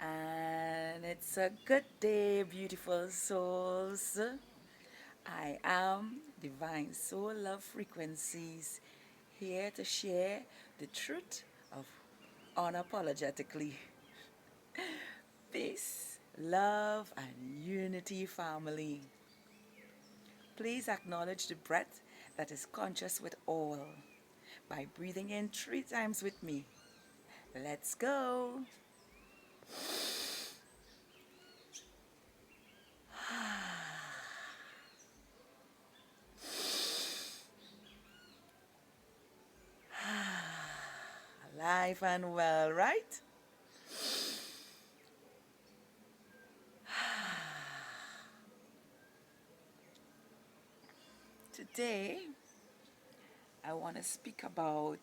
And it's a good day, beautiful souls. I am Divine Soul Love Frequencies, here to share the truth of unapologetically peace, love, and unity, family. Please acknowledge the breath that is conscious with all by breathing in 3 times with me. Let's go. Alive and well, right? Today, I want to speak about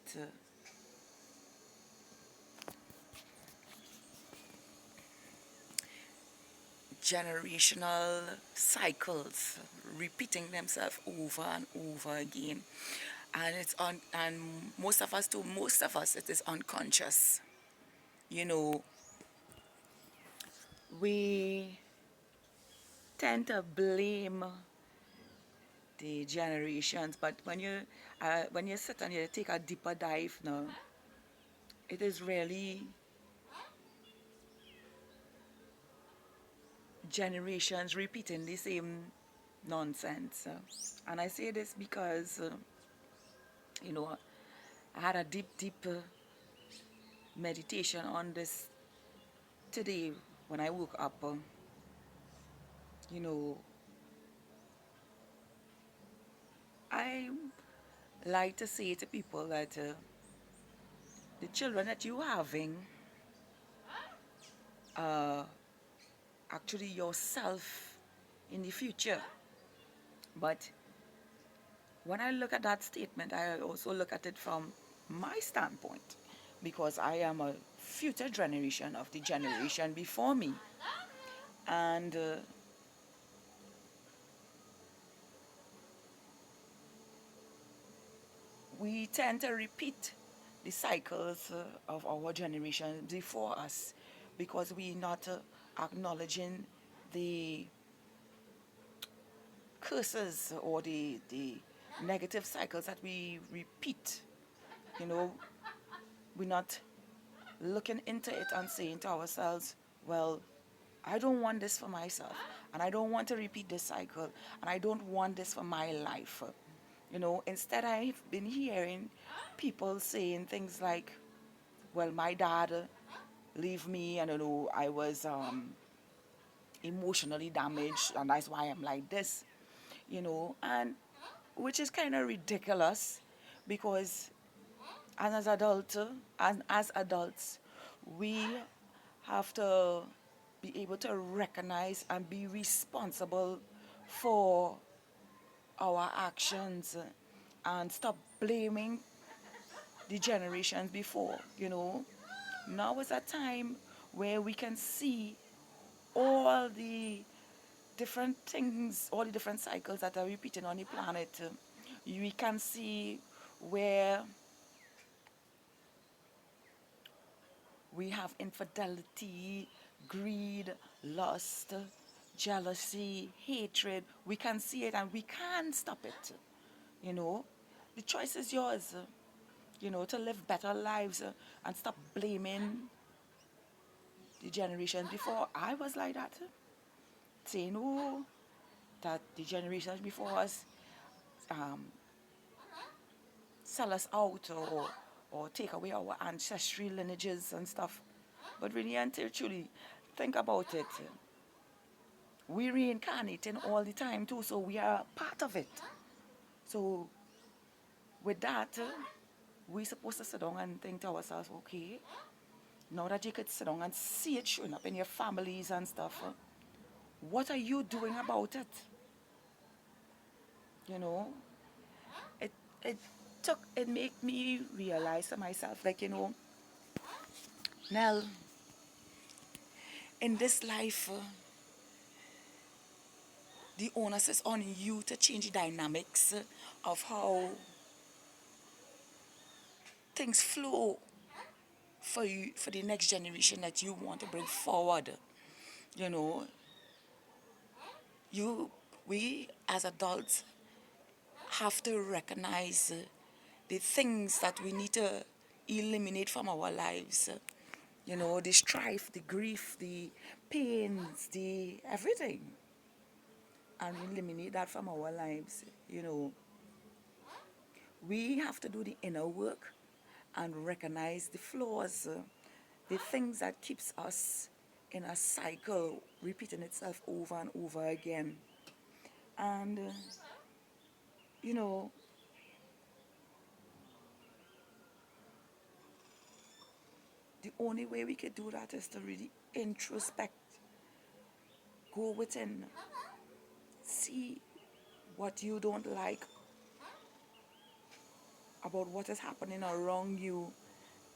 generational cycles repeating themselves over and over again. And most of us, it is unconscious. You know, we tend to blame the generations, but when you sit and you take a deeper dive now, it is really generations repeating the same nonsense. And I say this because, you know, I had a deep meditation on this today when I woke up. You know, I like to say to people that the children that you having are actually yourself in the future. But when I look at that statement, I also look at it from my standpoint because I am a future generation of the generation before me. And we tend to repeat the cycles of our generation before us because we're not acknowledging the curses or the negative cycles that we repeat. You know, we're not looking into it and saying to ourselves, well, I don't want this for myself, and I don't want to repeat this cycle, and I don't want this for my life. You know, instead, I've been hearing people saying things like, well, my dad leave me, and you know, I was emotionally damaged, and that's why I'm like this, you know, and which is kind of ridiculous because as adults, as adults, we have to be able to recognize and be responsible for our actions and stop blaming the generations before, you know. Now is a time where we can see all the different things, all the different cycles that are repeating on the planet. We can see where we have infidelity, greed, lust, jealousy, hatred. We can see it and we can't stop it. You know, the choice is yours, you know, to live better lives and stop blaming the generations before. I was like that, saying, oh, that the generations before us um, sell us out or take away our ancestral lineages and stuff. But really, until truly think about it, we reincarnating all the time too, so we are part of it. So with that, we're supposed to sit down and think to ourselves, okay, now that you could sit down and see it showing up in your families and stuff, what are you doing about it? You know, it it it made me realize to myself, like, you know, Nell, in this life, the onus is on you to change the dynamics of how things flow for you, for the next generation that you want to bring forward. You know, you we as adults have to recognize the things that we need to eliminate from our lives. You know, the strife, the grief, the pains, the everything, and eliminate that from our lives. You know, we have to do the inner work and recognize the flaws, the things that keeps us in a cycle repeating itself over and over again. And you know, the only way we could do that is to really introspect, go within, see what you don't like about what is happening around you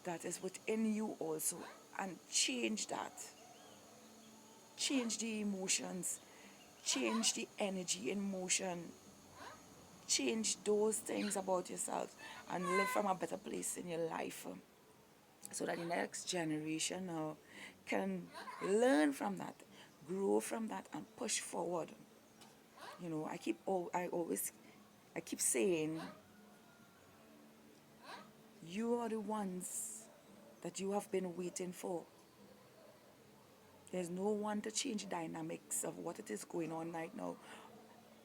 that is within you also, and change that. Change the emotions, change the energy in motion, change those things about yourself, and live from a better place in your life, so that the next generation can learn from that, grow from that, and push forward. You know, I keep saying, you are the ones that you have been waiting for. There's no one to change the dynamics of what it is going on right now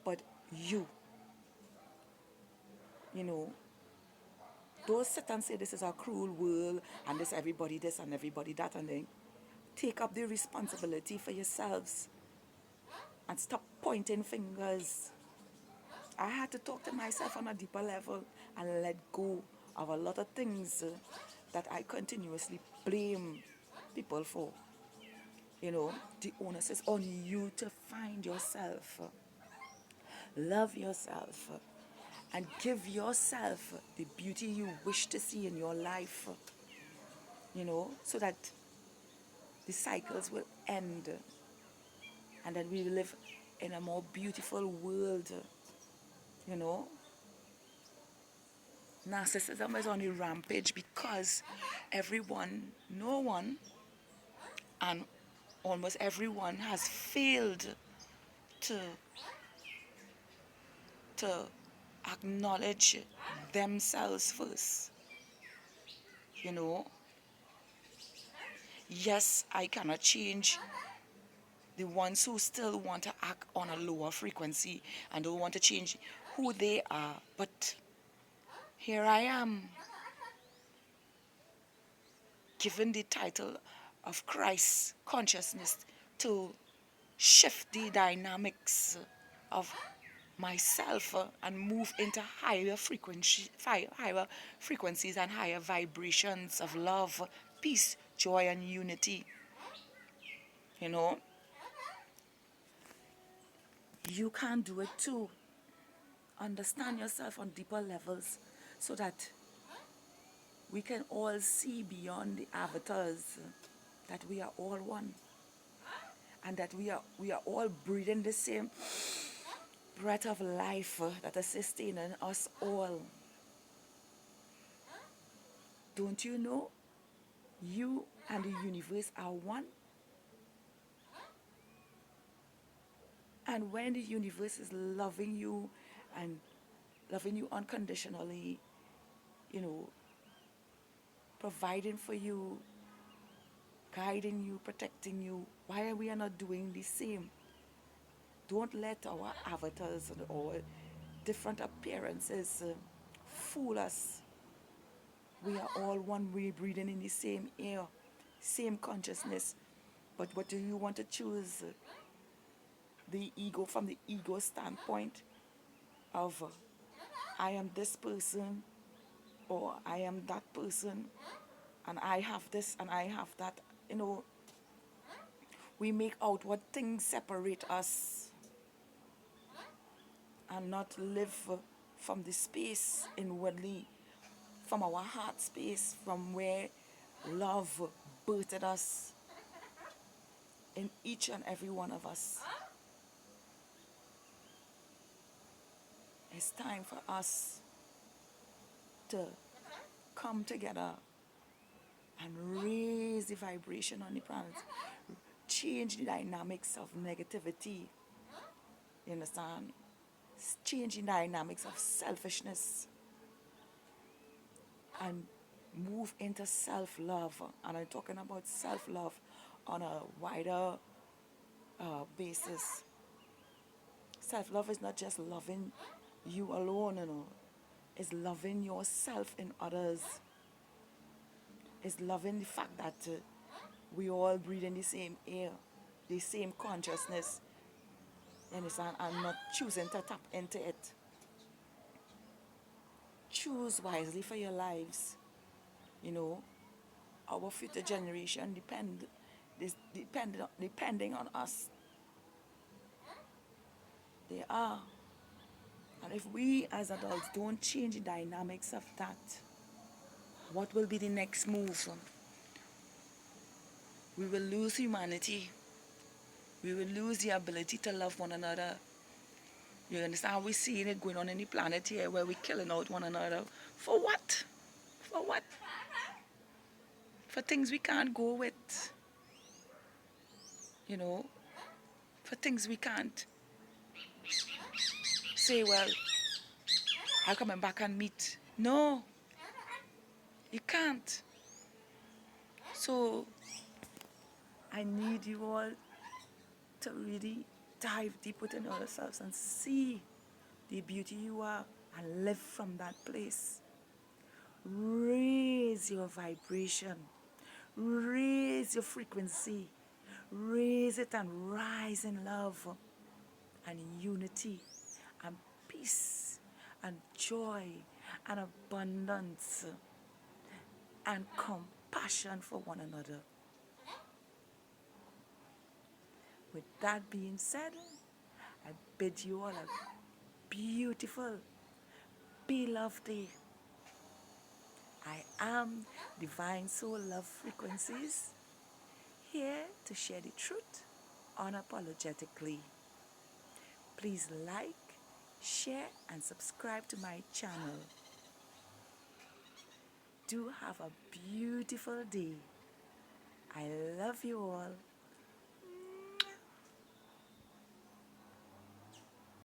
but you. You know, don't sit and say this is a cruel world and this everybody this and everybody that, and then take up the responsibility for yourselves and stop pointing fingers. I had to talk to myself on a deeper level and let go of a lot of things that I continuously blame people for. You know, the onus is on you to find yourself, love yourself, and give yourself the beauty you wish to see in your life, you know, so that the cycles will end and that we will live in a more beautiful world, you know. Narcissism is on the rampage because everyone, no one, and almost everyone has failed to to acknowledge themselves first. You know, yes, I cannot change the ones who still want to act on a lower frequency and don't want to change who they are, but here I am, given the title of Christ consciousness, to shift the dynamics of myself and move into higher frequencies and higher vibrations of love, peace, joy, and unity. You know, you can do it too. Understand yourself on deeper levels so that we can all see beyond the avatars, that we are all one, and that we are all breathing the same breath of life that is sustaining us all. Don't you know? You and the universe are one. And when the universe is loving you and loving you unconditionally, you know, providing for you, guiding you, protecting you, why are we not doing the same? Don't let our avatars or different appearances fool us. We are all one, way breathing in the same air, same consciousness. But what do you want to choose? The ego, from the ego standpoint of I am this person or I am that person and I have this and I have that. You know, we make outward things separate us and not live from the space inwardly, from our heart space, from where love birthed us in each and every one of us. It's time for us to come together and raise the vibration on the planet. Change the dynamics of negativity. You understand? Change the dynamics of selfishness and move into self love. And I'm talking about self love on a wider basis. Self love is not just loving you alone, it's loving yourself in others. It's loving the fact that we all breathe in the same air, the same consciousness, you understand, and not choosing to tap into it. Choose wisely for your lives. You know, our future generation depending on us. They are. And if we as adults don't change the dynamics of that, what will be the next move? We will lose humanity. We will lose the ability to love one another. You understand? We're seeing it going on in the planet here where we're killing out one another. For what? For what? For things we can't go with. You know? For things we can't say, well, I'll come back and meet. No, you can't. So I need you all to really dive deep within yourselves and see the beauty you are and live from that place. Raise your vibration, raise your frequency, raise it and rise in love and unity and peace and joy and abundance and compassion for one another. With that being said, I bid you all a beautiful, beloved day. I am Divine Soul Love Frequencies, here to share the truth unapologetically. Please like, share, and subscribe to my channel. Do have a beautiful day. I love you all.